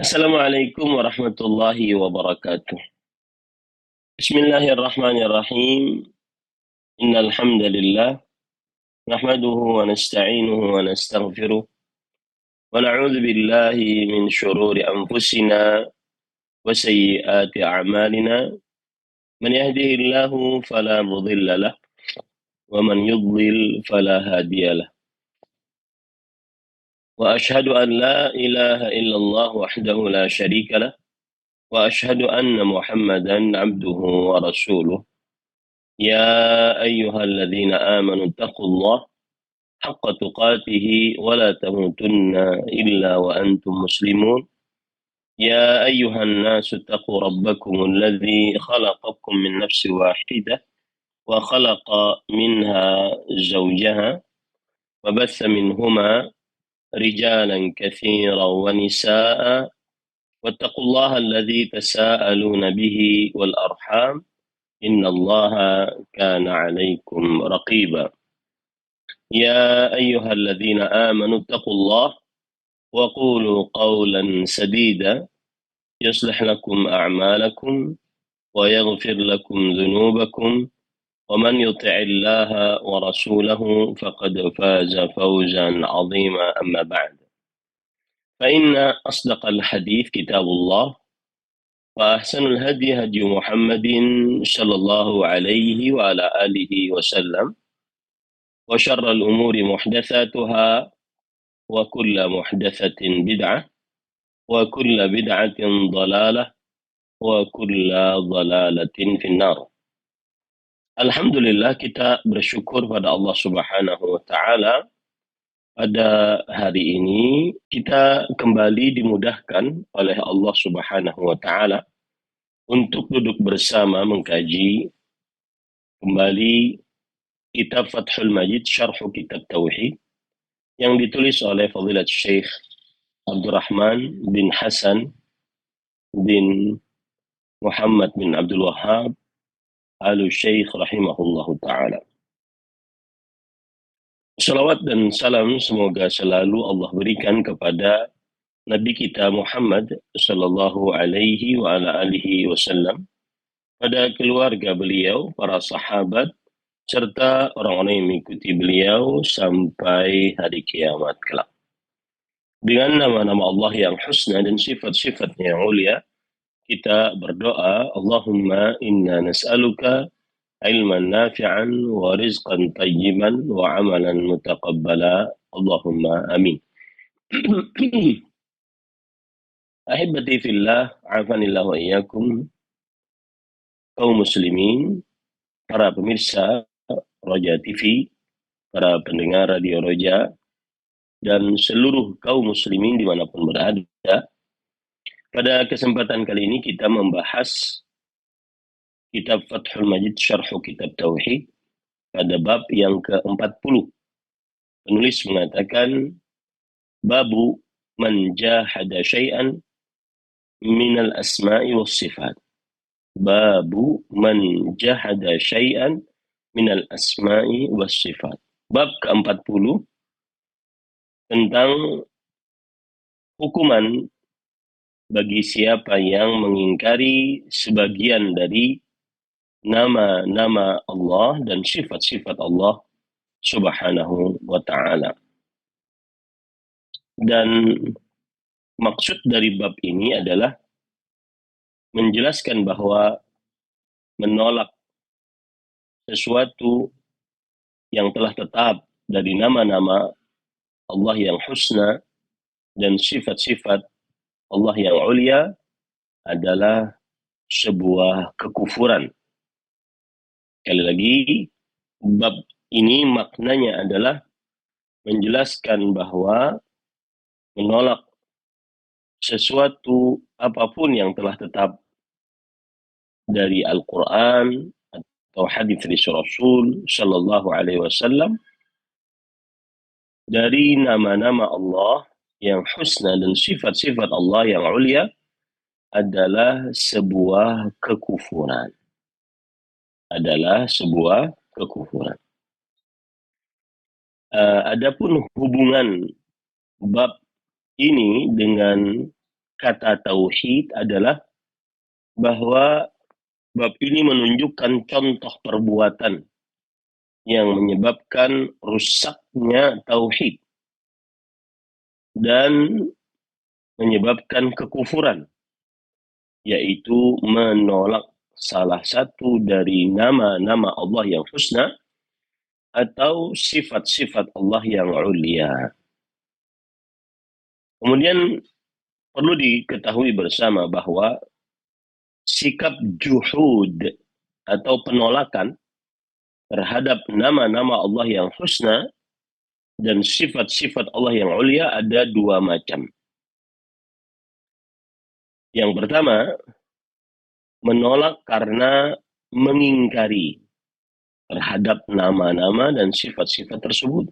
Assalamualaikum warahmatullahi wabarakatuh. Bismillahirrahmanirrahim. Innal hamdalillah nahmaduhu wa nasta'inuhu wa nastaghfiruh wa na'udzu billahi min shururi anfusina wa sayyiati a'malina. Man yahdihillahu fala mudilla lah wa man yudlil fala hadiyalah. Wa ashhadu an la ilaha illallah wahdahu la syarika lah wa ashhadu anna Muhammadan abduhu wa rasuluh. يا أيها الذين آمنوا اتقوا الله حق تقاته ولا تموتن إلا وأنتم مسلمون. يا أيها الناس اتقوا ربكم الذي خلقكم من نفس واحدة وخلق منها زوجها وبث منهما رجالا كثيرا ونساء واتقوا الله الذي تساءلون به والأرحام إن الله كان عليكم رقيبا. يا أيها الذين آمنوا اتقوا الله وقولوا قولا سديدا يصلح لكم أعمالكم ويغفر لكم ذنوبكم ومن يطع الله ورسوله فقد فاز فوزا عظيما. أما بعد فإن أصدق الحديث كتاب الله وأحسن الهدي هدي محمد صلى الله عليه وعلى آله وسلم وشر الأمور محدثاتها وكل محدثة بدعة وكل بدعة ضلالة وكل ضلالة في النار. Alhamdulillah, kita bersyukur pada Allah Subhanahu wa Ta'ala. Pada hari ini kita kembali dimudahkan oleh Allah Subhanahu wa Ta'ala untuk duduk bersama mengkaji kembali kitab Fathul Majid Syarhu Kitab Tauhid yang ditulis oleh Fadilat Syekh Abdurrahman bin Hasan bin Muhammad bin Abdul Wahhab Al-Syekh rahimahullahu ta'ala. Salawat dan salam semoga selalu Allah berikan kepada Nabi kita Muhammad sallallahu alaihi wa ala alihi wasallam, pada keluarga beliau, para sahabat, serta orang-orang yang mengikuti beliau sampai hari kiamat kelak. Dengan nama-nama Allah yang husna dan sifat-sifatnya yang mulia, kita berdoa, Allahumma inna nas'aluka ilman nafi'an wa rizqan tayyiban wa amalan mutaqabbala. Allahumma amin. Ahibati fillah, afanillah wa iyyakum, kaum muslimin, para pemirsa Roja TV, para pendengar Radio Roja, dan seluruh kaum muslimin dimanapun berada. Pada kesempatan kali ini kita membahas kitab Fathul Majid Syarhu Kitab Tauhid pada bab yang ke-40. Penulis mengatakan, Babu man jahada syai'an minal asma'i was sifat. Babu man jahada syai'an minal asma'i was sifat. Bab ke-40 tentang hukuman bagi siapa yang mengingkari sebagian dari nama-nama Allah dan sifat-sifat Allah Subhanahu wa ta'ala. Dan maksud dari bab ini adalah menjelaskan bahwa menolak sesuatu yang telah tetap dari nama-nama Allah yang husna dan sifat-sifat Allah yang ulia adalah sebuah kekufuran. Sekali lagi, bab ini maknanya adalah menjelaskan bahwa menolak sesuatu apapun yang telah tetap dari Al-Quran atau hadis dari Rasul Sallallahu Alaihi Wasallam, dari nama-nama Allah yang husna dan sifat-sifat Allah yang ulia adalah sebuah kekufuran. Adapun hubungan bab ini dengan kata tauhid adalah bahwa bab ini menunjukkan contoh perbuatan yang menyebabkan rusaknya tauhid dan menyebabkan kekufuran, yaitu menolak salah satu dari nama-nama Allah yang husna atau sifat-sifat Allah yang ulia. Kemudian perlu diketahui bersama bahwa sikap juhud atau penolakan terhadap nama-nama Allah yang husna dan sifat-sifat Allah yang ulia ada dua macam. Yang pertama, menolak karena mengingkari terhadap nama-nama dan sifat-sifat tersebut.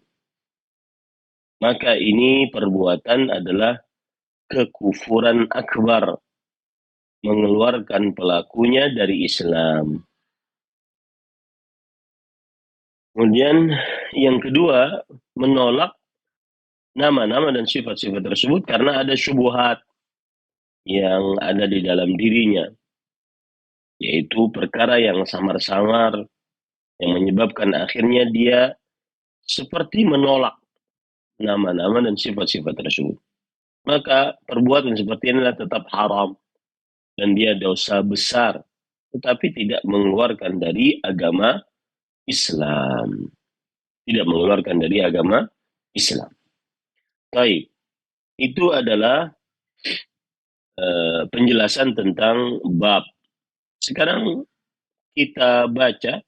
Maka ini perbuatan adalah kekufuran akbar, mengeluarkan pelakunya dari Islam. Kemudian yang kedua, menolak nama-nama dan sifat-sifat tersebut karena ada syubhat yang ada di dalam dirinya, yaitu perkara yang samar-samar yang menyebabkan akhirnya dia seperti menolak nama-nama dan sifat-sifat tersebut. Maka perbuatan seperti inilah tetap haram dan dia dosa besar, tetapi tidak mengeluarkan dari agama Islam. Tidak mengeluarkan dari agama Islam. Baik, itu adalah penjelasan tentang bab. Sekarang kita baca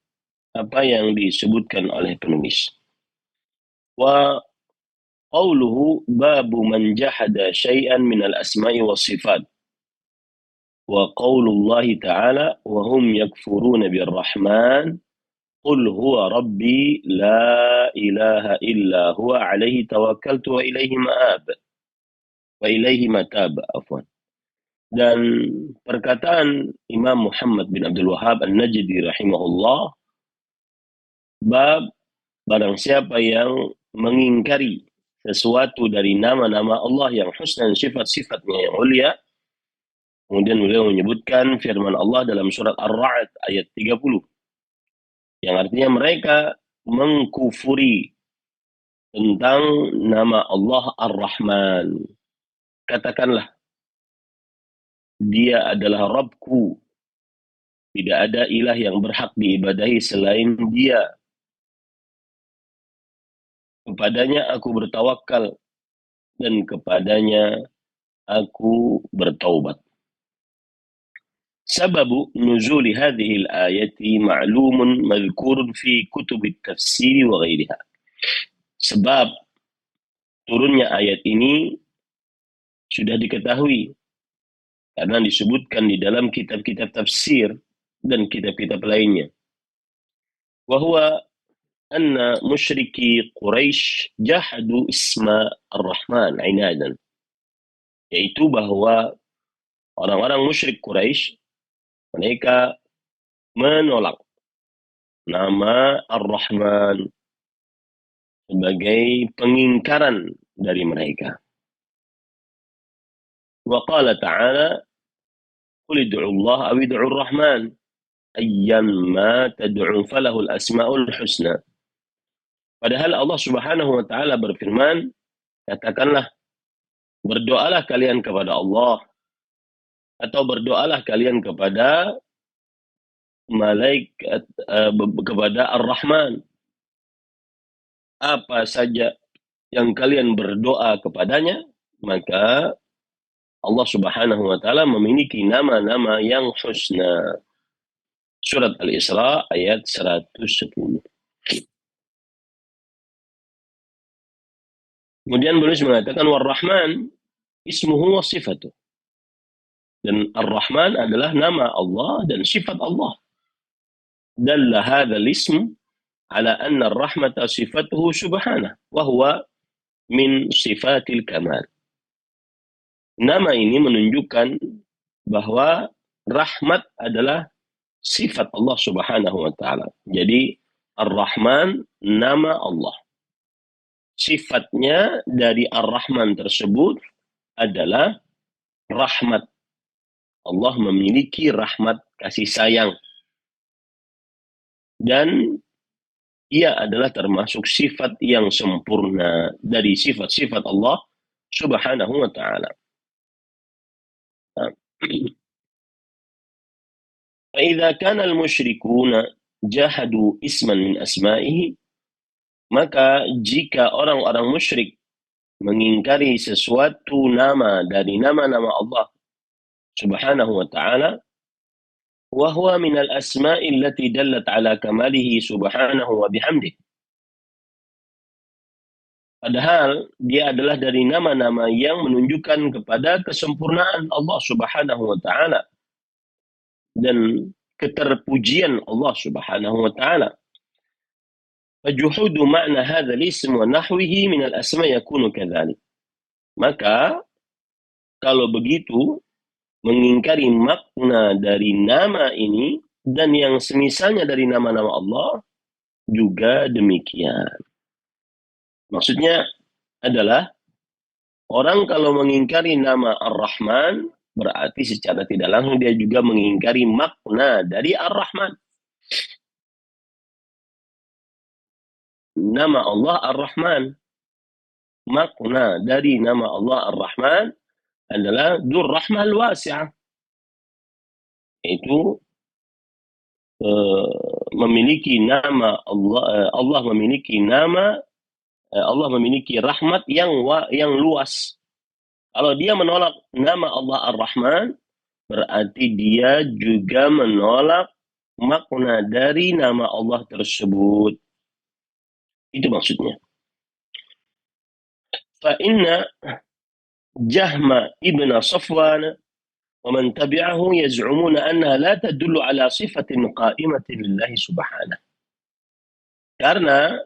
apa yang disebutkan oleh penulis. Wa qawluhu babu man jahada syai'an minal asma'i was sifat. Wa qawlullahi ta'ala wa hum yakfuruna birrahman qul huwa rabbi la ilaha illa huwa alaihi tawakkaltu wa ilaihi ma'ab. Wa ilaihi matab, afwan. Dan perkataan Imam Muhammad bin Abdul Wahhab An-Najdi rahimahullah, bab barang siapa yang mengingkari sesuatu dari nama-nama Allah yang husna dan sifat-sifatnya yang mulia. Kemudian beliau menyebutkan firman Allah dalam surat Ar-Ra'd ayat 30. Yang artinya mereka mengkufuri tentang nama Allah Ar-Rahman. Katakanlah, dia adalah Rabbku. Tidak ada ilah yang berhak diibadahi selain dia. Kepadanya aku bertawakal dan kepadanya aku bertaubat. Sababu nuzuli hadhihi al-ayati ma'lumun madhkurun fi kutub at-tafsir wa ghairiha. Sebab turunnya ayat ini sudah diketahui karena disebutkan di dalam kitab-kitab tafsir dan kitab-kitab lainnya. Wa huwa anna musyriki Quraisy jahadu isma Ar-Rahman inadan. Yaitu bahwa orang-orang musyrik Quraisy mereka menolak nama Ar-Rahman sebagai pengingkaran dari mereka. Wa qala ta'ala qul ud'u Allah aw ud'u Ar-Rahman ayyamma tad'u falahu al-asma'ul husna. Padahal Allah Subhanahu wa taala berfirman, katakanlah, berdoalah kalian kepada Allah atau berdoalah kalian kepada malaikat, kepada Ar-Rahman. Apa saja yang kalian berdoa kepadanya, maka Allah Subhanahu wa taala memiliki nama-nama yang husna. Surat Al-Isra ayat 110. Kemudian beliau mengatakan War-Rahman ismuhu wa sifatuh. Dan Ar-Rahman adalah nama Allah dan sifat Allah. Dalla hadzal ism ala anna ar-rahmata sifatuhu subhanahu wa huwa min sifatil kamal. Nama ini menunjukkan bahwa rahmat adalah sifat Allah Subhanahu wa taala. Jadi Ar-Rahman nama Allah. Sifatnya dari Ar-Rahman tersebut adalah rahmat. Allah memiliki rahmat, kasih sayang. Dan ia adalah termasuk sifat yang sempurna dari sifat-sifat Allah Subhanahu wa ta'ala. فإذا كان المشركون جحدوا اسما من أسمائه, maka jika orang-orang musyrik mengingkari sesuatu nama dari nama-nama Allah Subhanahu wa ta'ala, wa huwa min al-asma'i allati dallat ala kamalihi subhanahu wa bihamdih. Padahal dia adalah dari nama-nama yang menunjukkan kepada kesempurnaan Allah Subhanahu wa ta'ala dan keterpujian Allah Subhanahu wa ta'ala. Fajuhudu ma'na hadzal ism wa nahwihi min al-asma' yakunu kadzalik. Maka kalau begitu, mengingkari makna dari nama ini dan yang semisalnya dari nama-nama Allah juga demikian. Maksudnya adalah orang kalau mengingkari nama Ar-Rahman, berarti secara tidak langsung dia juga mengingkari makna dari Ar-Rahman. Nama Allah Ar-Rahman. Makna dari nama Allah Ar-Rahman adalah Dzur Rahmah Al-Wasi'ah. Itu memiliki nama Allah, Allah memiliki nama, Allah memiliki rahmat yang luas. Kalau dia menolak nama Allah Ar-Rahman, berarti dia juga menolak makna dari nama Allah tersebut. Itu maksudnya. Fa inna Jahma ibn Safwan wa man tabi'ahu yaz'umuna annaha la tadullu ala sifatin qa'imatin lillahi subhanahu. Karena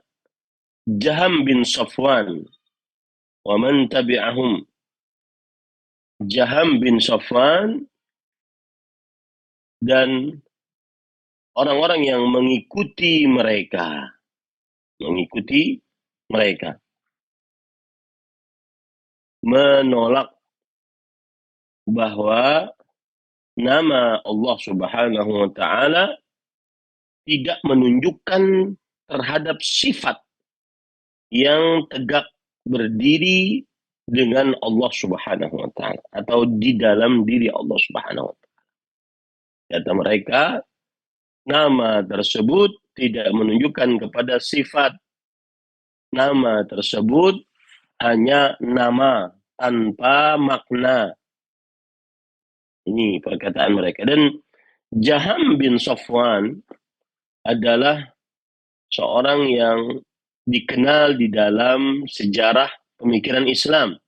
Jaham bin Safwan wa man tabi'ahum, Jaham bin Safwan dan orang-orang yang mengikuti mereka menolak bahwa nama Allah Subhanahu wa ta'ala tidak menunjukkan terhadap sifat yang tegak berdiri dengan Allah Subhanahu wa ta'ala atau di dalam diri Allah Subhanahu wa ta'ala. Kata mereka, nama tersebut tidak menunjukkan kepada sifat. Nama tersebut hanya nama tanpa makna. Ini perkataan mereka. Dan Jaham bin Safwan adalah seorang yang dikenal di dalam sejarah pemikiran Islam.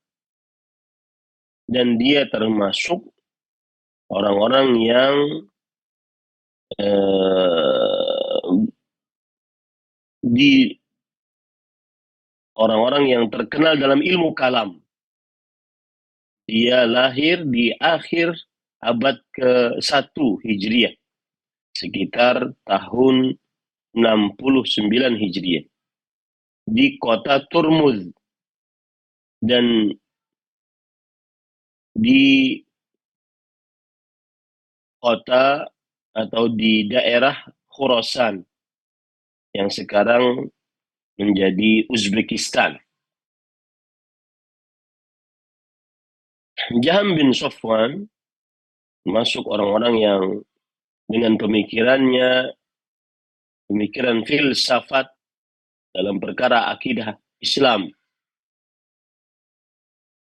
Dan dia termasuk orang-orang yang orang-orang yang terkenal dalam ilmu kalam. Dia lahir di akhir abad ke-1 Hijriah, sekitar tahun 69 Hijriah, di kota Turmuz dan di kota atau di daerah Khurasan yang sekarang menjadi Uzbekistan. Jaham bin Safwan masuk orang-orang yang dengan pemikiran filsafat dalam perkara akidah Islam,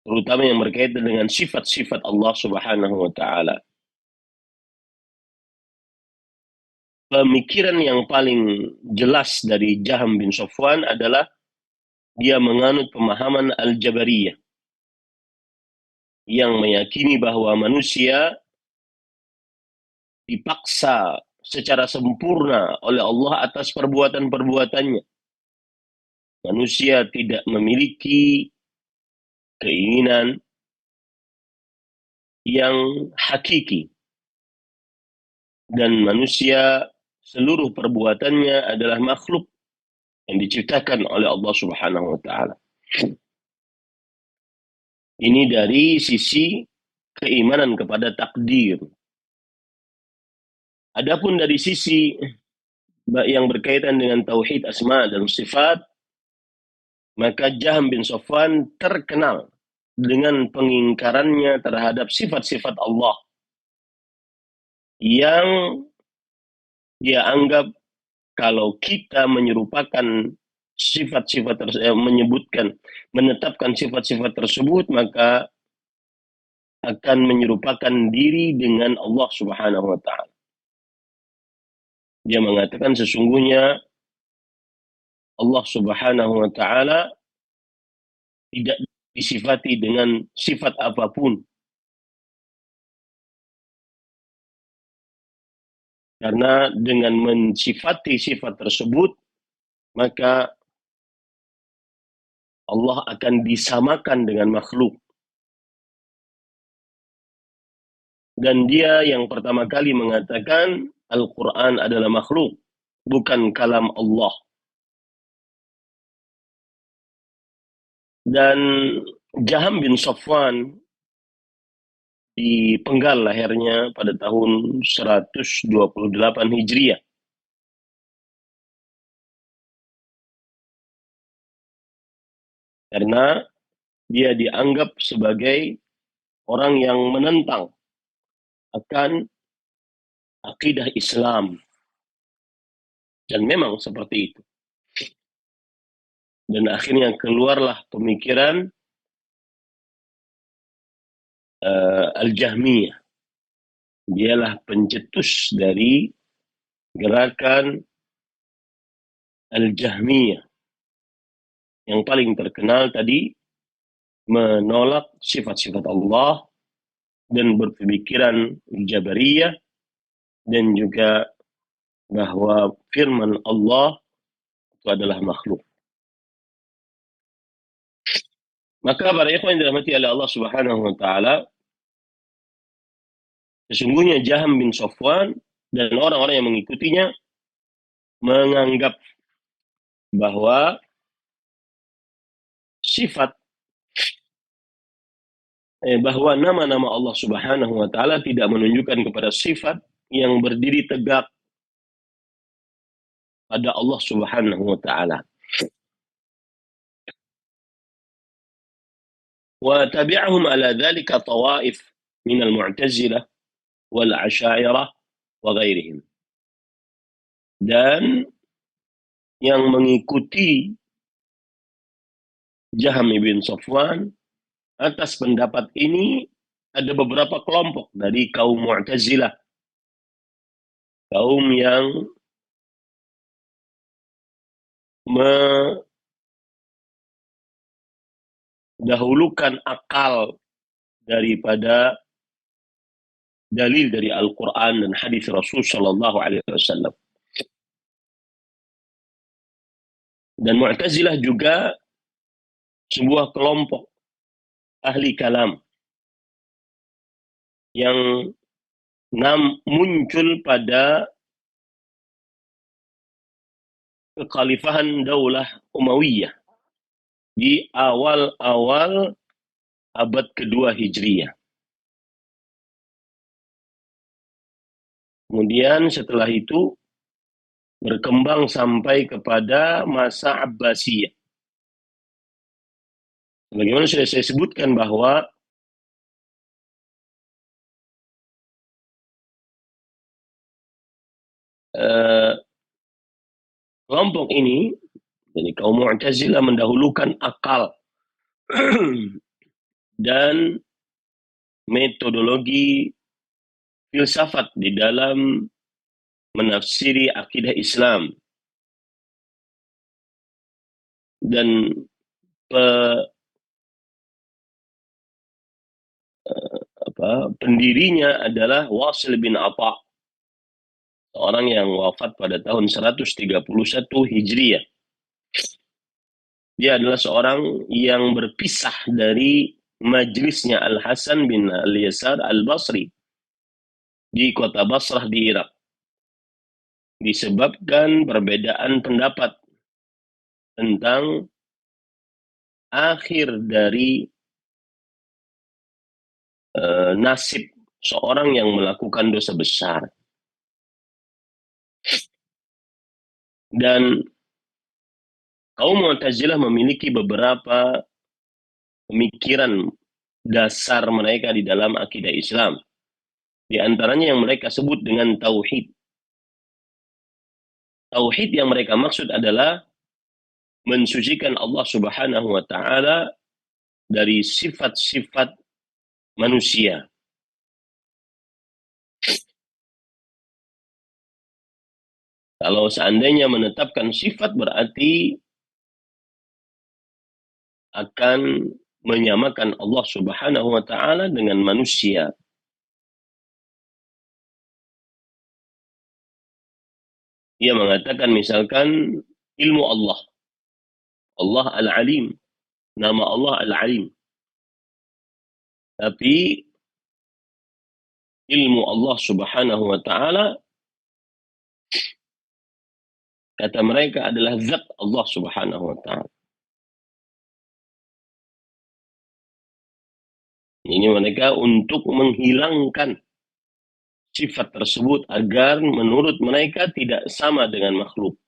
terutama yang berkaitan dengan sifat-sifat Allah Subhanahu wa ta'ala. Pemikiran yang paling jelas dari Jaham bin Safwan adalah dia menganut pemahaman Al-Jabariyah yang meyakini bahwa manusia dipaksa secara sempurna oleh Allah atas perbuatan-perbuatannya. Manusia tidak memiliki keinginan yang hakiki. Dan manusia seluruh perbuatannya adalah makhluk yang diciptakan oleh Allah Subhanahu wa ta'ala. Ini dari sisi keimanan kepada takdir. Adapun dari sisi yang berkaitan dengan tauhid asma dan sifat, maka Jahm bin Safwan terkenal dengan pengingkarannya terhadap sifat-sifat Allah yang dia anggap kalau kita menyerupakan menetapkan sifat-sifat tersebut, maka akan menyerupakan diri dengan Allah Subhanahu wa taala. Dia mengatakan sesungguhnya Allah Subhanahu wa taala tidak disifati dengan sifat apapun. Karena dengan mensifati sifat tersebut, maka Allah akan disamakan dengan makhluk. Dan dia yang pertama kali mengatakan Al-Quran adalah makhluk, bukan kalam Allah. Dan Jahm bin Safwan dipenggal lahirnya pada tahun 128 Hijriah. Karena dia dianggap sebagai orang yang menentang akan akidah Islam. Dan memang seperti itu. Dan akhirnya keluarlah pemikiran Al-Jahmiyah. Dialah pencetus dari gerakan Al-Jahmiyah. Yang paling terkenal tadi menolak sifat-sifat Allah dan berpemikiran Jabariyah, dan juga bahwa firman Allah itu adalah makhluk. Maka para ikhwan yang dirahmati oleh Allah Subhanahu wa taala, sesungguhnya Jahm bin Safwan dan orang-orang yang mengikutinya menganggap bahwa bahwa nama-nama Allah Subhanahu wa taala tidak menunjukkan kepada sifat yang berdiri tegak pada Allah Subhanahu wa taala. Wa tabi'ahum ala dzalika tawaif min al-Mu'tazilah wal Asy'ariyah wa ghairihim. Dan yang mengikuti Jahm bin Safwan atas pendapat ini ada beberapa kelompok dari kaum Mu'tazilah, kaum yang mendahulukan akal daripada dalil dari Al-Quran dan hadis Rasul Sallallahu Alaihi Wasallam. Dan Mu'tazilah juga sebuah kelompok ahli kalam yang muncul pada kekhalifahan Daulah Umayyah di awal-awal abad kedua Hijriah. Kemudian setelah itu berkembang sampai kepada masa Abbasiyah. Bagaimana sudah saya sebutkan bahwa kelompok ini, jadi kaum Mu'tazilah, mendahulukan akal dan metodologi filsafat di dalam menafsiri akidah Islam. Dan pendirinya adalah Wasil bin Atha, orang yang wafat pada tahun 131 Hijriah. Dia adalah seorang yang berpisah dari majelisnya Al-Hasan bin Al-Yasar Al-Basri di kota Basrah di Irak, disebabkan perbedaan pendapat tentang akhir dari nasib seorang yang melakukan dosa besar. Dan kaum Mu'tazilah memiliki beberapa pemikiran dasar mereka di dalam akidah Islam. Di antaranya yang mereka sebut dengan tauhid. Tauhid yang mereka maksud adalah mensucikan Allah Subhanahu wa taala dari sifat-sifat manusia. Kalau seandainya menetapkan sifat berarti akan menyamakan Allah Subhanahu wa taala dengan manusia. Ia mengatakan misalkan ilmu Allah. Allah Al-Alim. Nama Allah Al-Alim. Tapi ilmu Allah Subhanahu wa taala kata mereka adalah zat Allah Subhanahu wa taala. Ini mereka untuk menghilangkan sifat tersebut agar menurut mereka tidak sama dengan makhluk.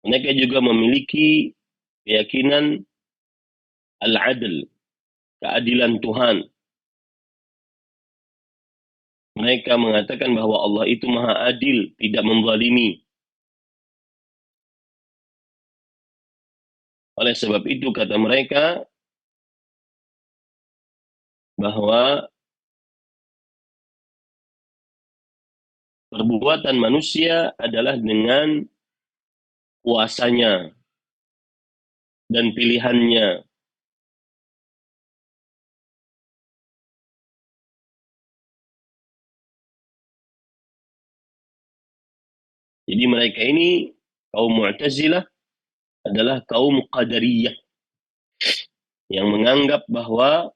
Mereka juga memiliki keyakinan al-adl, keadilan Tuhan. Mereka mengatakan bahwa Allah itu maha adil, tidak menzalimi. Oleh sebab itu kata mereka bahwa perbuatan manusia adalah dengan kuasanya dan pilihannya. Jadi mereka ini, kaum Mu'tazilah, adalah kaum Qadariyah yang menganggap bahwa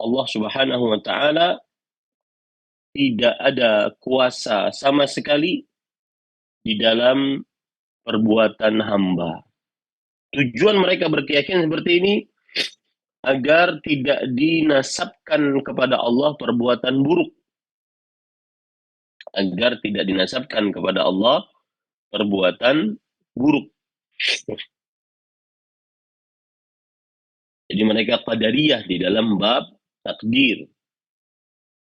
Allah Subhanahu wa taala tidak ada kuasa sama sekali di dalam perbuatan hamba. Tujuan mereka berkeyakinan seperti ini agar tidak dinasabkan kepada Allah perbuatan buruk. Agar tidak dinasabkan kepada Allah perbuatan buruk. Jadi mereka qadariyah di dalam bab takdir.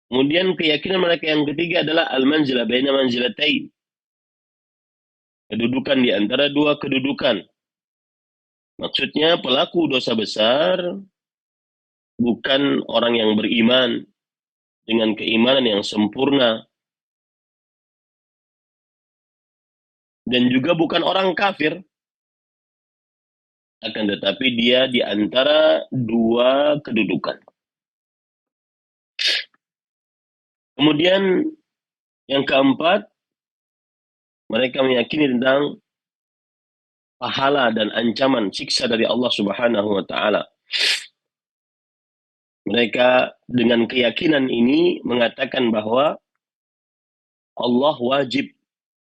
Kemudian keyakinan mereka yang ketiga adalah al-manzilah baina manzilatain. Kedudukan di antara dua kedudukan. Maksudnya pelaku dosa besar bukan orang yang beriman dengan keimanan yang sempurna. Dan juga bukan orang kafir. Akan tetapi dia di antara dua kedudukan. Kemudian yang keempat, mereka meyakini tentang pahala dan ancaman siksa dari Allah Subhanahu wa taala. Mereka dengan keyakinan ini mengatakan bahwa Allah wajib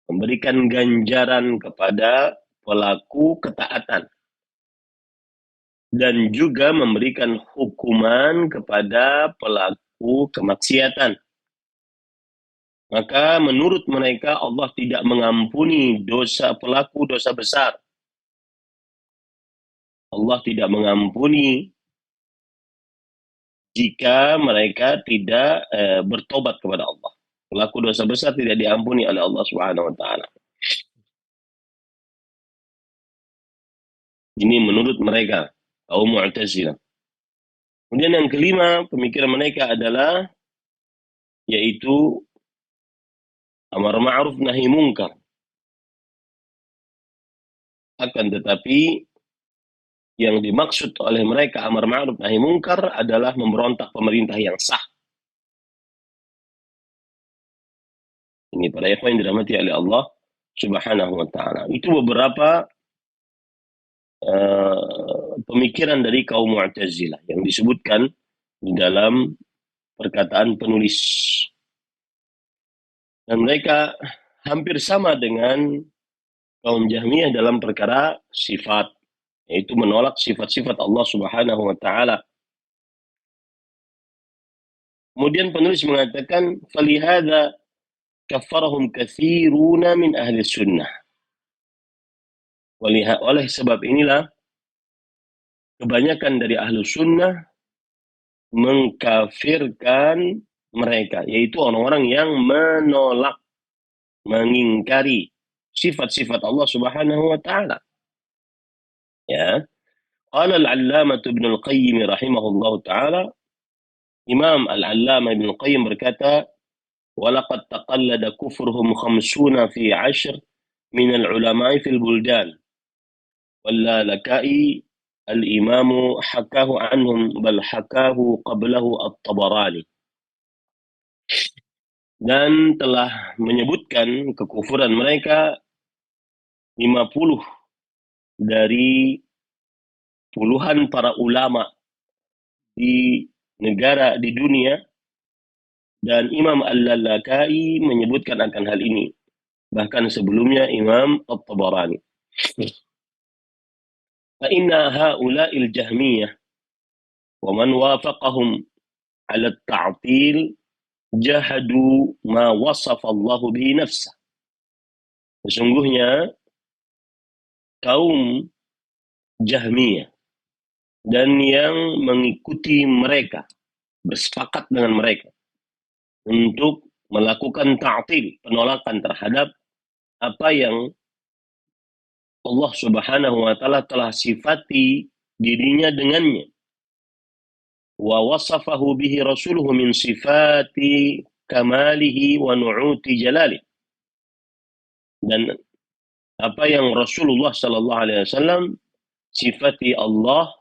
memberikan ganjaran kepada pelaku ketaatan dan juga memberikan hukuman kepada pelaku kemaksiatan. Maka menurut mereka Allah tidak mengampuni dosa pelaku dosa besar. Allah tidak mengampuni jika mereka tidak bertobat kepada Allah. Pelaku dosa besar tidak diampuni oleh Allah Subhanahu wa taala. Ini menurut mereka, kaum Mu'tazilah. Kemudian yang kelima, pemikiran mereka adalah yaitu amar ma'ruf nahi mungkar. Akan tetapi yang dimaksud oleh mereka amar ma'ruf nahi mungkar adalah memberontak pemerintah yang sah. Ini para ikhwan yang dirahmati oleh Allah Subhanahu wa taala. Itu beberapa pemikiran dari kaum Mu'tazilah yang disebutkan di dalam perkataan penulis. Dan mereka hampir sama dengan kaum Jahmiyah dalam perkara sifat. yaitu menolak sifat-sifat Allah Subhanahu wa taala. Kemudian penulis mengatakan falihada kaffarahum katsiruna min ahli sunnah. Oleh sebab inilah kebanyakan dari ahlu sunnah mengkafirkan mereka, yaitu orang-orang yang menolak, mengingkari sifat-sifat Allah Subhanahu wa taala. Ya. Qala al-'allamah Ibnu al-Qayyim rahimahullahu taala, Imam al-'Allamah Ibnu al-Qayyim berkata, "Walaqad taqallada kufruhum 50 fi 'ashr min al-'ulama'i fil buldan." واللالكائي الإمام حكاه عنهم بل حكاه قبله الطبراني. Dan telah menyebutkan kekufuran mereka 50 dari puluhan para ulama di negara di dunia, dan Imam Al-Lalakai menyebutkan akan hal ini, bahkan sebelumnya Imam At-Tabarani. Fa inna haula'il jahmiyah wa man wafaqahum 'ala at-ta'til jahadu ma wasafa Allah bihi nafsah. Sesungguhnya kaum Jahmiyah dan yang mengikuti mereka, bersepakat dengan mereka untuk melakukan ta'til, penolakan terhadap apa yang Allah Subhanahu wa taala telah sifati dirinya dengannya. Wa wasafahu bihi rasuluhu min sifati kamalihi wa nu'uti jalali. Dan apa yang Rasulullah sallallahu alaihi wasallam sifati Allah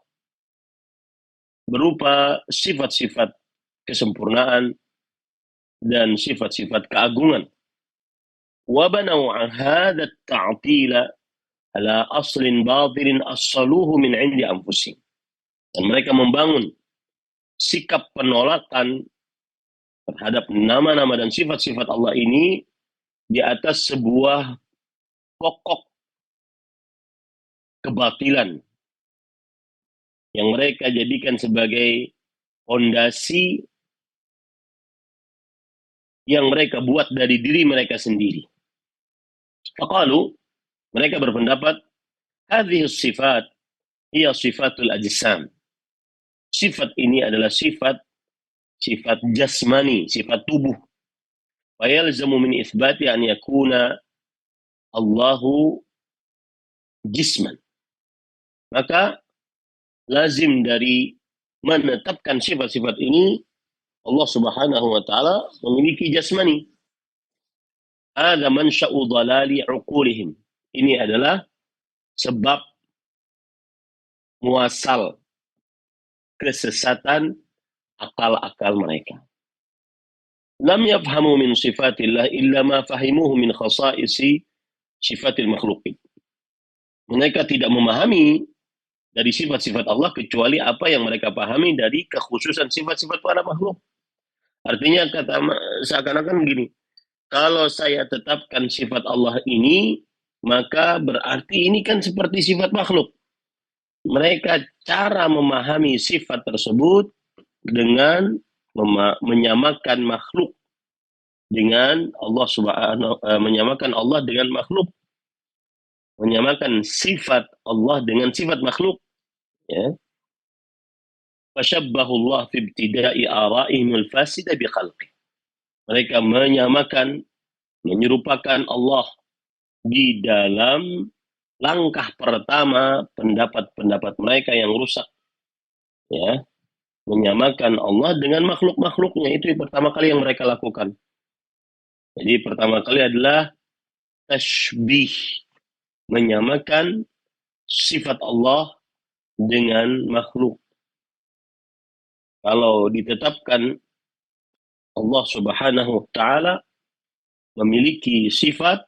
berupa sifat-sifat kesempurnaan dan sifat-sifat keagungan. Wa banau hadha at-ta'tila ala aslin batilin assaluhu min 'indi anfusihim. Dan mereka membangun sikap penolakan terhadap nama-nama dan sifat-sifat Allah ini di atas sebuah pokok kebatilan yang mereka jadikan sebagai fondasi yang mereka buat dari diri mereka sendiri. Faqalu, mereka berpendapat, hadhihi sifat hiya sifatul ajsam. Sifat ini adalah sifat jasmani, sifat tubuh. Wa yalzamu min itsbati an yakuna Allahu jisman. Maka lazim dari menetapkan sifat-sifat ini, Allah Subhanahu wa taala memiliki jasmani. Ada mansya'u dhalali uqulihim. Ini adalah sebab muasal kesesatan akal-akal mereka. Lam yafhamu min sifatillah illa ma fahimuhu min khasaisi sifatil makhluqin. Mereka tidak memahami dari sifat-sifat Allah kecuali apa yang mereka pahami dari kekhususan sifat-sifat para makhluk. Artinya seakan-akan begini, kalau saya tetapkan sifat Allah ini, maka berarti ini kan seperti sifat makhluk. Mereka cara memahami sifat tersebut dengan menyamakan makhluk dengan Allah menyamakan Allah dengan makhluk, menyamakan sifat Allah dengan sifat makhluk. Ya. Fashabbahu Allah fi ibtida'i ara'ihim al-fasida bi khalqi. Mereka menyerupakan Allah di dalam langkah pertama pendapat-pendapat mereka yang rusak. Ya, menyamakan Allah dengan makhluk-makhluknya, itu yang pertama kali yang mereka lakukan. Jadi pertama kali adalah tashbih, menyamakan sifat Allah dengan makhluk. Kalau ditetapkan Allah Subhanahu wa taala memiliki sifat,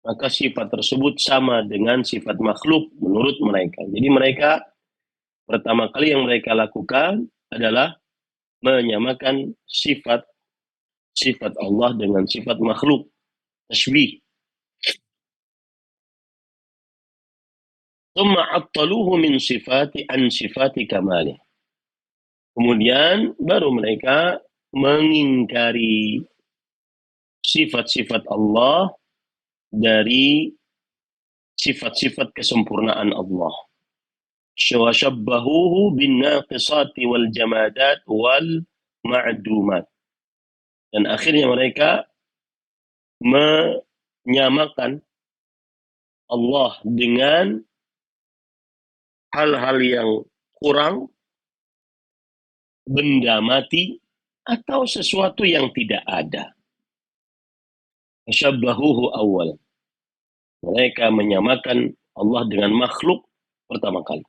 maka sifat tersebut sama dengan sifat makhluk menurut mereka. Jadi mereka pertama kali yang mereka lakukan adalah menyamakan sifat Allah dengan sifat makhluk, tashbih. Thumma attaluhu min sifati kamalih. Kemudian baru mereka mengingkari sifat-sifat Allah dari sifat-sifat kesempurnaan Allah. Syawashabbahuhu bin naqisati wal jamadat wal ma'dumat. Dan akhirnya mereka menyamakan Allah dengan hal-hal yang kurang, benda mati, atau sesuatu yang tidak ada. Syabbahuhu awal. Mereka menyamakan Allah dengan makhluk pertama kali.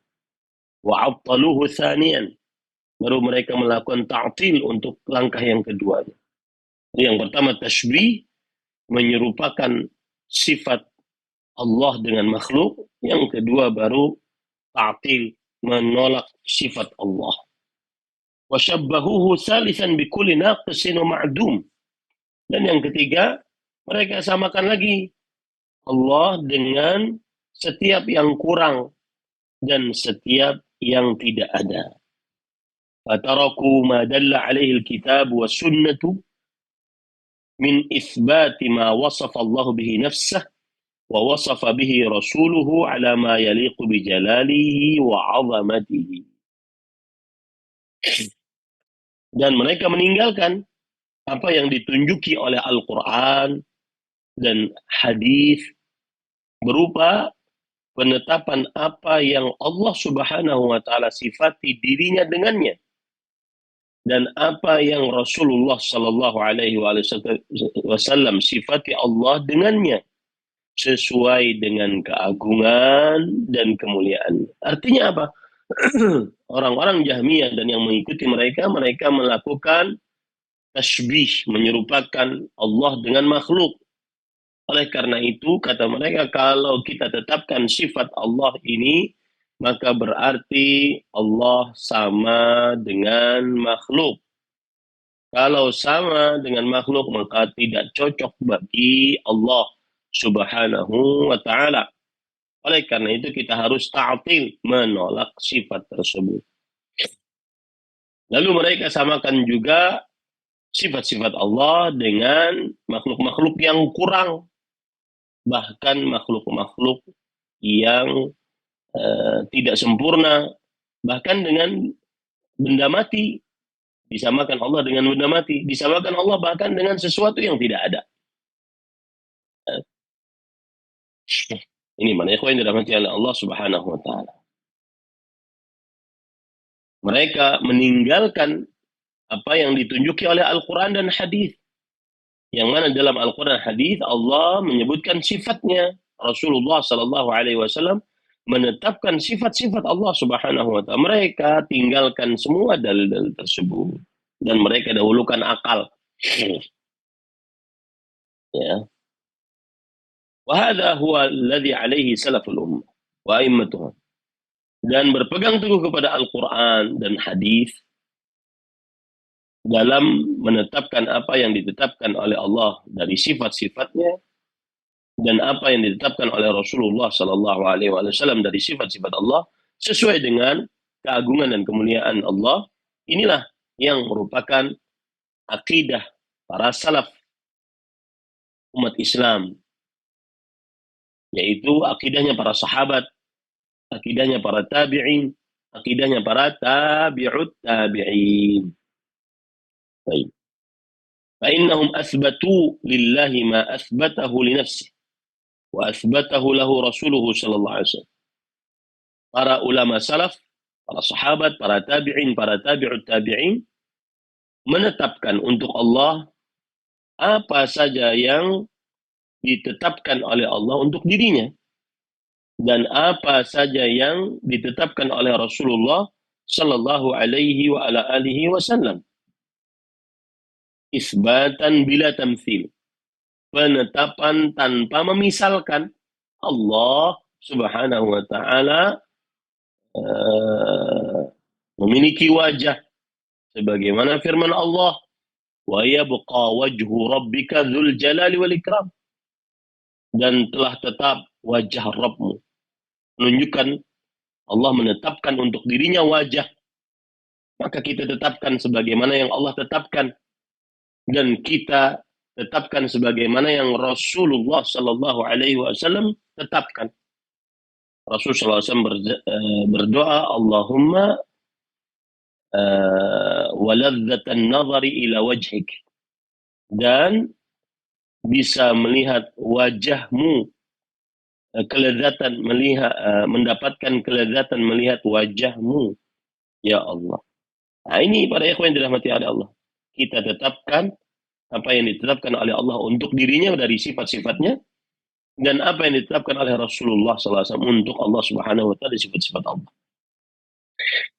Wa'attaluhu thaniyan. Baru mereka melakukan ta'til untuk langkah yang kedua. Yang pertama tashbih, menyerupakan sifat Allah dengan makhluk. Yang kedua baru ta'til, menolak sifat Allah. Wa syabbahuhu thalithan bikulli naqisin wa ma'dum. Dan yang ketiga, mereka samakan lagi Allah dengan setiap yang kurang dan setiap yang tidak ada. Fataraku ma dalla alaihi alkitab wa sunnatu min ithbati ma wasafa Allah bihi nafsah wa wasafa bihi rasuluhu ala ma yaliqu bi jalalihi wa azamatihi. Dan mereka meninggalkan apa yang ditunjuki oleh Al-Quran dan hadis berupa penetapan apa yang Allah Subhanahu wa taala sifati dirinya dengannya dan apa yang Rasulullah sallallahu alaihi wasallam sifati Allah dengannya sesuai dengan keagungan dan kemuliaan. Artinya apa? Orang-orang Jahmiyah dan yang mengikuti mereka melakukan tasbih, menyerupakan Allah dengan makhluk. Oleh karena itu, kata mereka, kalau kita tetapkan sifat Allah ini, maka berarti Allah sama dengan makhluk. Kalau sama dengan makhluk, maka tidak cocok bagi Allah Subhanahu wa ta'ala. Oleh karena itu, kita harus ta'til, menolak sifat tersebut. Lalu mereka samakan juga sifat-sifat Allah dengan makhluk-makhluk yang kurang. Bahkan makhluk-makhluk yang tidak sempurna, bahkan dengan benda mati, disamakan Allah dengan benda mati, disamakan Allah bahkan dengan sesuatu yang tidak ada. Ini mana ikhwan yang dirahmati oleh Allah Subhanahu wa taala. Mereka meninggalkan apa yang ditunjuki oleh Al-Quran dan hadis. Yang mana dalam Al-Quran dan hadis Allah menyebutkan sifatnya. Rasulullah sallallahu alaihi wasallam menetapkan sifat-sifat Allah Subhanahu wa taala. Mereka tinggalkan semua dalil-dalil tersebut dan mereka dahulukan akal. Ya. Wa hadha huwa alladhi alaihi salaful ummah wa a'immatuhum. Dan berpegang teguh kepada Al-Quran dan hadis dalam menetapkan apa yang ditetapkan oleh Allah dari sifat-sifatnya dan apa yang ditetapkan oleh Rasulullah sallallahu alaihi wasallam dari sifat-sifat Allah sesuai dengan keagungan dan kemuliaan Allah. Inilah yang merupakan akidah para salaf umat Islam, yaitu akidahnya para sahabat, akidahnya para tabi'in, akidahnya para tabi'ut tabi'in. Baik. فإنهم أثبتوا لله ما أثبته لنفسه وأثبته له رسوله صلى الله عليه وسلم. Para ulama salaf, para sahabat, para tabi'in, para tabi'ut tabi'in menetapkan untuk Allah apa saja yang ditetapkan oleh Allah untuk dirinya dan apa saja yang ditetapkan oleh Rasulullah sallallahu alaihi wa ala alihi wasallam. Isbatan bila tamthil. Penetapan tanpa memisalkan. Allah Subhanahu wa taala memiliki wajah sebagaimana firman Allah, wa yabqa wajhu rabbika dzul jalali wal ikram. Dan telah tetap wajah Rabbmu menunjukkan Allah menetapkan untuk dirinya wajah, maka kita tetapkan sebagaimana yang Allah tetapkan, dan kita tetapkan sebagaimana yang Rasulullah Sallallahu Alaihi Wasallam tetapkan. Rasul Sallallahu Alaihi Wasallam berdoa, Allahumma waladzatan nazari ila wajhik, dan bisa melihat wajahmu, kelezatan melihat, mendapatkan kelezatan melihat wajahmu, ya Allah. Nah, ini para ikhwan yang dirahmati oleh Allah. Kita tetapkan apa yang ditetapkan oleh Allah untuk dirinya dari sifat-sifatnya, dan apa yang ditetapkan oleh Rasulullah SAW untuk Allah Subhanahu wa taala sifat-sifat Allah.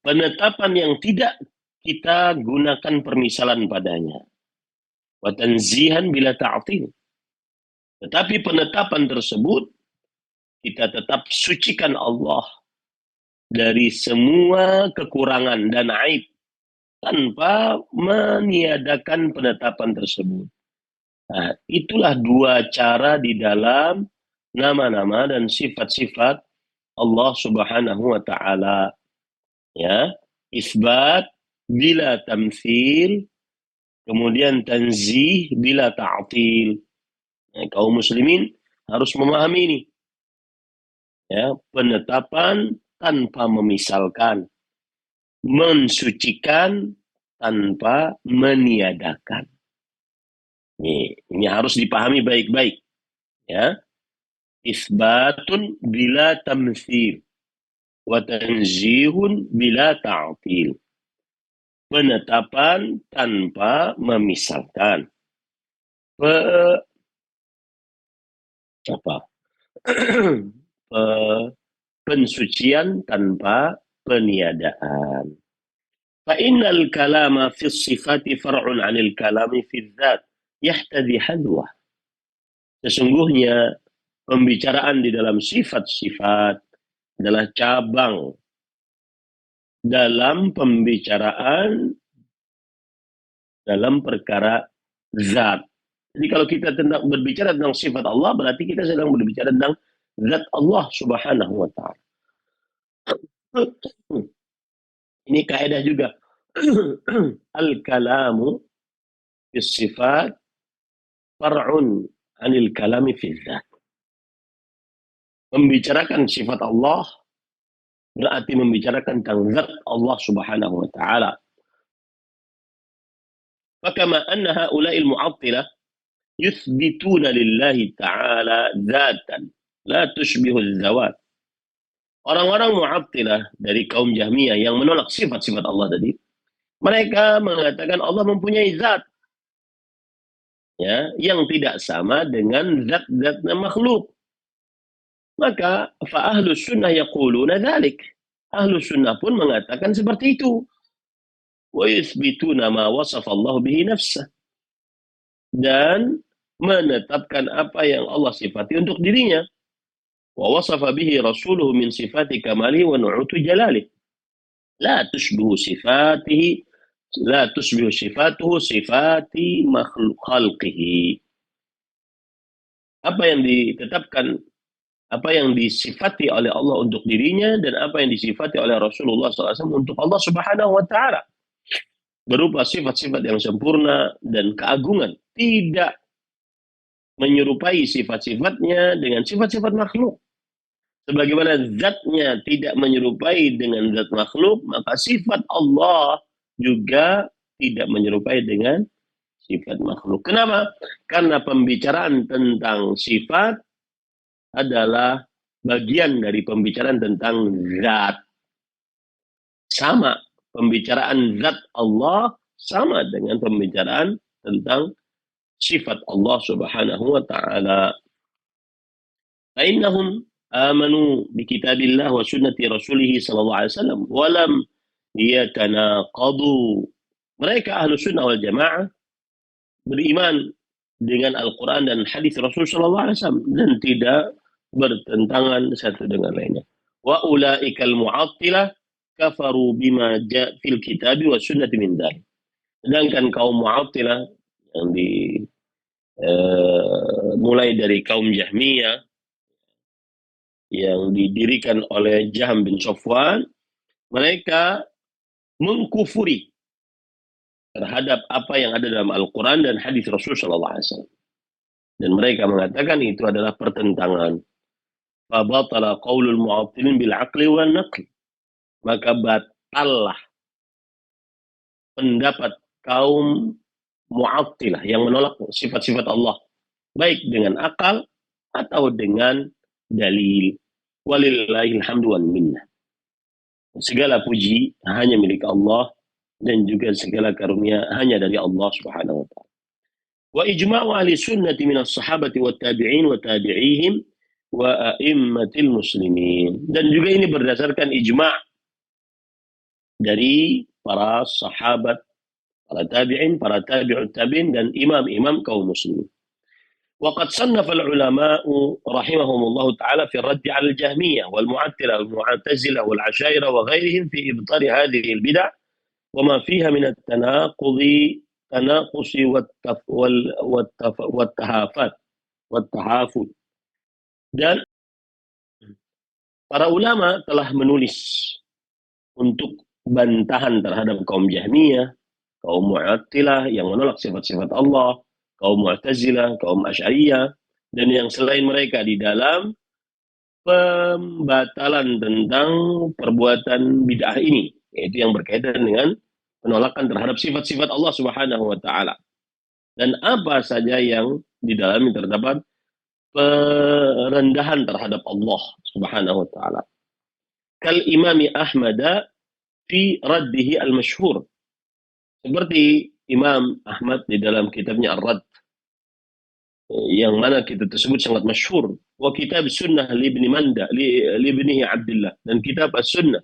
Penetapan yang tidak kita gunakan permisalan padanya. Wa tanzihan bila ta'til. Tetapi penetapan tersebut kita tetap sucikan Allah dari semua kekurangan dan aib tanpa meniadakan penetapan tersebut. Nah, itulah dua cara di dalam nama-nama dan sifat-sifat Allah Subhanahu wa taala. Ya, isbat bila tamtsil, kemudian tanzih bila ta'til. Nah, kaum muslimin harus memahami ini. Ya, penetapan tanpa memisalkan, mensucikan tanpa meniadakan. Ini harus dipahami baik-baik. Ya, isbatun bila tamtsil wa tanzihun bila ta'til. Penetapan tanpa memisalkan. Pensucian tanpa peniadaan. Fa'innal kalama fi sifati far'un 'anil kalami fi dzat yahtadi hadwa. Sesungguhnya pembicaraan di dalam sifat-sifat adalah cabang dalam pembicaraan dalam perkara zat. Jadi kalau kita berbicara tentang sifat Allah, berarti kita sedang berbicara tentang zat Allah Subhanahu wa taala. Ini kaidah juga. Al-kalamu fi sifat far'un 'anil kalami fi dzat. Membicarakan sifat Allah berarti membicarakan tentang zat Allah Subhanahu wa taala. Fakama anna haula'il mu'attilah yuthbituna lillahi ta'ala dzatan la tushbihu az-zawat. Orang-orang Mu'attilah dari kaum Jahmiyah yang menolak sifat-sifat Allah tadi, mereka mengatakan Allah mempunyai zat, ya, yang tidak sama dengan zat-zatnya makhluk. Maka fa ahlus sunnah yaquluna dzalik. Ahlus sunnah pun mengatakan seperti itu. Wa yuthbituna ma wasafa Allah bihi nafsah. Dan menetapkan apa yang Allah sifati untuk dirinya. Wa wasafa bihi rasuluhu min sifati kamalihi wa nu'utu jalalih. La tushbihu sifatihi, la tushbihu sifatuhu sifati makhluk khalqihi. Apa yang ditetapkan, apa yang disifati oleh Allah untuk dirinya, dan apa yang disifati oleh Rasulullah SAW untuk Allah Subhanahu wa taala, berupa sifat-sifat yang sempurna dan keagungan, tidak menyerupai sifat-sifatnya dengan sifat-sifat makhluk. Sebagaimana zatnya tidak menyerupai dengan zat makhluk, maka sifat Allah juga tidak menyerupai dengan sifat makhluk. Kenapa? Karena pembicaraan tentang sifat adalah bagian dari pembicaraan tentang zat. Sama, pembicaraan zat Allah sama dengan pembicaraan tentang sifat Allah Subhanahu wa taala. Fa'innahum amanu bi kitabillah wa sunnati rasulih sallallahu alaihi wasallam wa lam yatanaqadu. Mereka ahlu sunnah wal jamaah beriman dengan Al-Quran dan hadis Rasul sallallahu alaihi wasallam dan tidak bertentangan satu dengan lainnya. Wa ulaikal mu'attilah kafaru bima ja' fil kitabi wa sunnati min dzalik. Sedangkan kaum mu'attilah yang mulai dari kaum Jahmiyah yang didirikan oleh Jahm bin Safwan, mereka mengkufuri terhadap apa yang ada dalam Al-Quran dan hadis Rasul Sallallahu Alaihi Wasallam. Dan mereka mengatakan itu adalah pertentangan. Fabatala qaulul mu'attilin bil aqli wal naqli. Maka batallah pendapat kaum mu'attilah yang menolak sifat-sifat Allah, baik dengan akal atau dengan dalil. Walillahil hamdu wal minnah. Segala puji hanya milik Allah dan juga segala karunia hanya dari Allah Subhanahu wa taala. Wa ijma'u ahli sunnati minas sahabati wat tabi'in wa tabi'ihim wa a'immatil muslimin. Dan juga ini berdasarkan ijma' dari para sahabat, para tabi'in, para tabi'ut tabi'in dan imam-imam kaum muslimin. وقد صنف العلماء رحمهم الله تعالى في الرد على الجهمية والمعتلة والمعتزلة والعشائرة وغيرهم في إبطال هذه البدع وما فيها من التناقص والتهافت. Dan para ulama telah menulis untuk bantahan terhadap kaum Jahmiyah, kaum Mu'attilah yang menolak sifat-sifat Allah, kaum Mu'tazilah, kaum Asy'ariyah, dan yang selain mereka di dalam pembatalan tentang perbuatan bid'ah ini, yaitu yang berkaitan dengan penolakan terhadap sifat-sifat Allah Subhanahu wa taala. Dan apa saja yang di dalamnya terdapat perendahan terhadap Allah Subhanahu wa taala. Kal Imam Ahmad fi raddihi al-masyhur. Seperti Imam Ahmad di dalam kitabnya Ar-Radd, yang mana kitab tersebut sangat masyhur. Wa kitab sunnah li ibni Manda li ibnihi Abdullah, dan kitab as-sunnah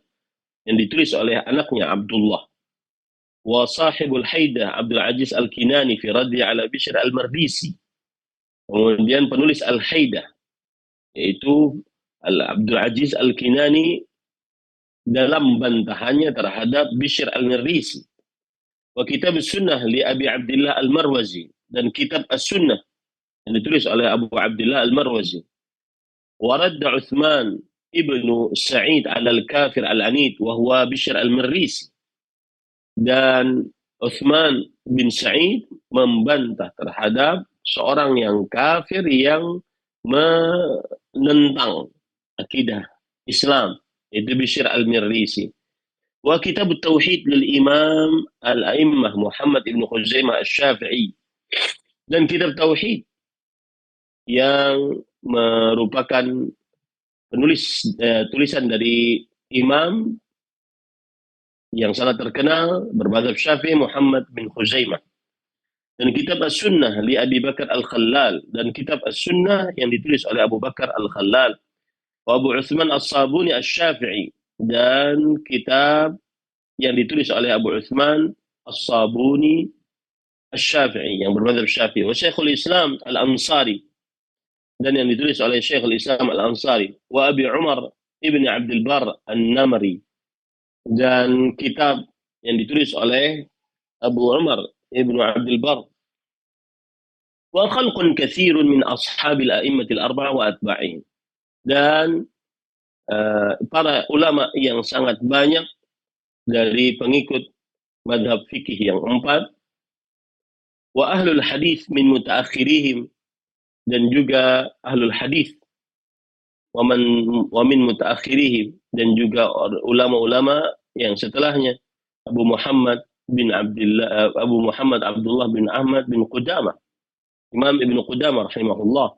yang ditulis oleh anaknya Abdullah. Wa sahibul haidah Abdul Aziz Al-Kinani fi raddi ala Bishr Al-Mardisi. Kemudian penulis Al-Haidah yaitu Abdul Aziz Al-Kinani dalam bantahannya terhadap Bishr Al-Mardisi. Wa kitab as-sunnah li Abi Abdullah Al-Marwazi, dan kitab as-sunnah yang ditulis oleh Abu Abdullah Al-Marwazi. Wa radda Uthman ibnu Sa'id ala al-kafir al-anid wa huwa Bishr Al-Marisi. Dan Uthman bin Sa'id membantah terhadap seorang yang kafir yang menentang akidah Islam, yaitu Bishr Al-Marisi. Wa kitab at-tauhid lil Imam al-A'immah Muhammad ibn Khuzaimah Asy-Syafi'i, dan kitab tauhid yang merupakan tulisan dari imam yang sangat terkenal bermadzhab Syafi'i Muhammad bin Khuzaimah. Dan kitab As-Sunnah li Abi Bakar Al-Khallal, dan kitab As-Sunnah yang ditulis oleh Abu Bakar Al-Khallal. Wa Abu Utsman As-Sabuni Asy-Syafi'i, dan kitab yang ditulis oleh Abu Utsman As-Sabuni Asy-Syafi'i yang bermadzhab Syafi'i. Wa Syekhul Islam Al-Ansari, dan yang ditulis oleh Syekhul Islam Al-Ansari. Wa Abi Umar Ibn Abdul Bar An-Namri, dan kitab yang ditulis oleh Abu Umar Ibn Abdul Bar. Wa khalqun katsirun min ashabil a'immatil arba'a wa atba'ihim, dan para ulama yang sangat banyak dari pengikut madhab fikih yang empat. Wa ahlul hadis min mutaakhirihim, dan juga ahlul hadis wa min mutaakhirihim, dan juga ulama-ulama yang setelahnya, Abu Muhammad Abdullah bin Ahmad bin Qudamah, Imam Ibn Qudamah rahimahullah,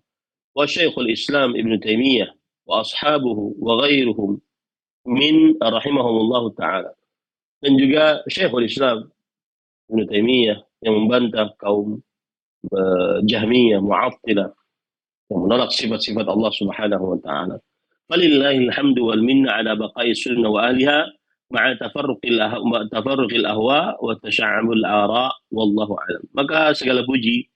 wa Syekhul Islam Ibn Taimiyah wa ashabuhu wa ghairuhum min rahimahumullah ta'ala. Dan juga Syekhul Islam Ibn Taimiyah yang membantah kaum Jahmiyah, Mu'attilah, yang menolak sifat-sifat Allah Subhanahu wa taala. Falillahil hamdu wal minna ala baqai sunnah wa ahliha ma'a tafarruqil ahwa wa tasha'abul ara wallahu a'lam. Maka segala puji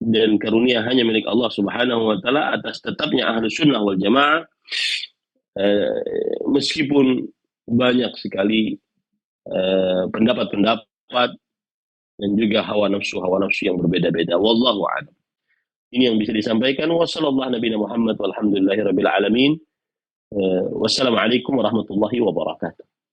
dan karunia hanya milik Allah Subhanahu wa taala atas tetapnya ahlu sunnah wal jamaah, meskipun banyak sekali pendapat-pendapat dan juga hawa nafsu yang berbeda-beda. Wallahu a'lam. Ini yang bisa disampaikan. Wassallallahu nabiyana Muhammad walhamdulillahirabbil alamin. Wassalamualaikum warahmatullahi wabarakatuh.